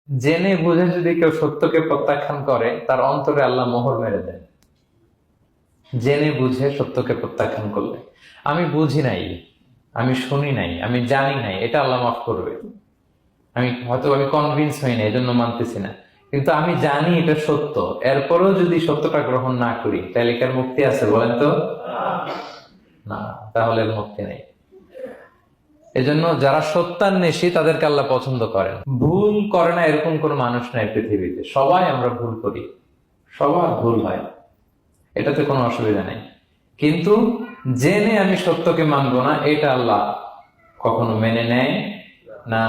জেনে বুঝে যদি কেউ সত্যকে প্রত্যাখ্যান করে তার অন্তরে আল্লাহ মোহর মেরে দেন। জেনে বুঝে সত্যকে প্রত্যাখ্যান করলে, আমি বুঝি নাই, আমি শুনি নাই, আমি জানি নাই, এটা আল্লাহ মাফ করবে। আমি কনভিন্স হই না, এজন্য মানতেছি না, কিন্তু আমি জানি এটা সত্য, এরপরেও যদি সত্যটা গ্রহণ না করি তাহলে কার মুক্তি আছে বলেন তো? না, তাহলে এর মুক্তি নেই। এজন্য যারা সত্যান্বেষী তাদেরকে আল্লাহ পছন্দ করেন। ভুল করে না এরকম কোন মানুষ নাই পৃথিবীতে, সবাই আমরা ভুল করি, সবার ভুল হয়, এটাতে কোনো অসুবিধা নেই। কিন্তু জেনে আমি সত্যকে মানবো না, এটা আল্লাহ কখনো মেনে নেয় না।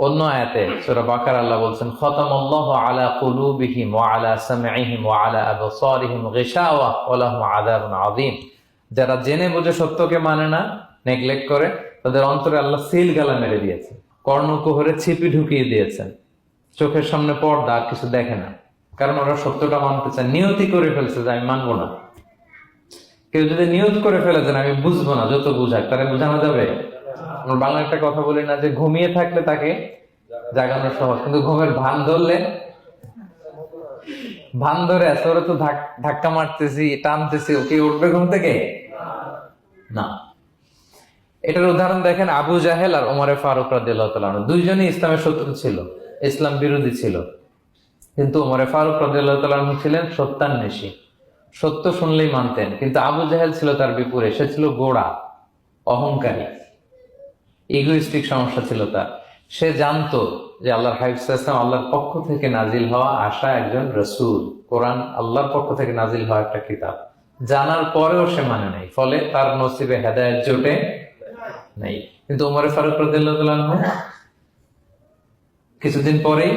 অন্য আয়াতে সূরা বাকারা আল্লাহ বলছেন, খতামাল্লাহু আলা কুলুবিহিম ওয়া আলা সামঈহিম ওয়া আলা আবসারিহিম গিশাওয়া ওয়া লাহুম আযাবুন আযীম। যারা জেনে বুঝে সত্যকে মানে না, নেগলেক্ট করে, তাদের অন্তরে আল্লাহ সিল গালা মেরে দিয়েছে, কর্ণকুহরে ছিপি ঢুকিয়ে দিয়েছেন, চোখের সামনে পর্দা, আর কিছু দেখে না। কারণ ওরা সত্যটা মানতে চায়, নিয়তি করে ফেলছে যে আমি মানবো না। কেউ যদি নিয়ত করে ফেলে যে আমি বুঝবো না, যত বুঝাক তারা বোঝানো যাবে? আমরা বাংলা একটা কথা বলি না, যে ঘুমিয়ে থাকলে তাকে জাগানো সহজ, কিন্তু ঘুমের ভান ধরে আছে, ওরা তো ধাক্কা মারতেছি, টানতেছি, ওকে উঠবে ঘুম থেকে? না। এটার উদাহরণ দেখেন, আবু জাহেল আর ওমরে ফারুক রাদিয়াল্লাহু তাআলা আনহু, দুইজনই ইসলামের শত্রু ছিল, ইসলাম বিরোধী ছিল। কিন্তু ওমরে ফারুক রাদিয়াল্লাহু তাআলা আনহু ছিলেন সত্যান্বেষী, সত্য শুনলেই মানতেন। কিন্তু আবু জাহেল ছিল তার বিপরীত, সে ছিল গোঁড়া, অহংকারী, ইগোইস্টিক সমস্যা ছিল তার। সে জানতো যে আল্লাহর হাবিব সাল্লাল্লাহু আলাইহি ওয়াসাল্লাম আল্লাহর পক্ষ থেকে নাজিল হওয়া আসা একজন রাসূল, কোরআন আল্লাহর পক্ষ থেকে নাজিল হওয়া একটা কিতাব, জানার পরেও সে মানে নাই, ফলে তার নসিবে হেদায়েত জোটে নাই। কিন্তু ওমরে ফারুক রাদিয়াল্লাহু তাআলা আনহু কিছুদিন পরেই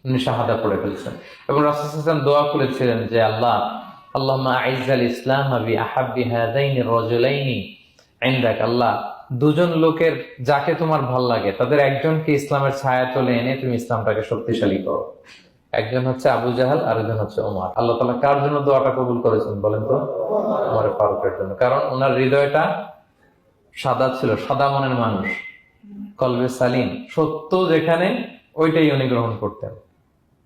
উনি শাহাদা পড়ে ফেলছেন, এবং রাসূল সাল্লাল্লাহু আলাইহি ওয়াসাল্লাম দোয়া করেছিলেন যে আল্লাহুম্মা আইজ্জাল ইসলাম বি আহাব্বি হাযাইনি রাজুলাইনি ইনদাক। আল্লাহ, দুজন লোকের যাকে তোমার ভাল লাগে তাদের একজনকে ইসলামের ছায়া তলে এনে তুমি ইসলামটাকে শক্তিশালী করো। একজন হচ্ছে আবু জাহাল, আর একজন হচ্ছে ওমর। আল্লাহ তাআলা কার জন্য দোয়াটা কবুল করেছেন বলেন তো? ওমর ফারুকের জন্য। কারণ ওনার হৃদয়টা সাদা ছিল, সাদা মনের মানুষ, কলবে সালিম, সত্য যেখানে ওইটাই উনি গ্রহণ করতেন,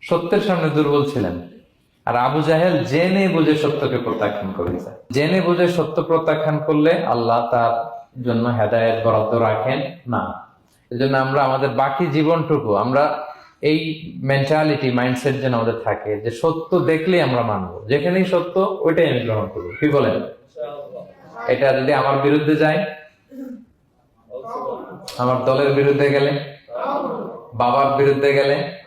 সত্যের সামনে দুর্বল ছিলেন। আর আবু জাহেল জেনে বুঝে সত্যকে প্রত্যাখ্যান করেছে। জেনে বুঝে সত্য প্রত্যাখ্যান করলে আল্লাহ তার জন্য হেদায়েত বরাদ্দ রাখেন না। এজন্য আমরা আমাদের বাকি জীবনটুকু আমরা এই মেন্টালিটি, মাইন্ডসেট যেন আমাদের থাকে যে সত্য দেখলেই আমরা মানবো, যেখানেই সত্য ওইটাই আমি গ্রহণ করবো। কি বলেন? এটা যদি আমার বিরুদ্ধে যায়, আমার দলের বিরুদ্ধে গেলে, বাবার বিরুদ্ধে গেলে,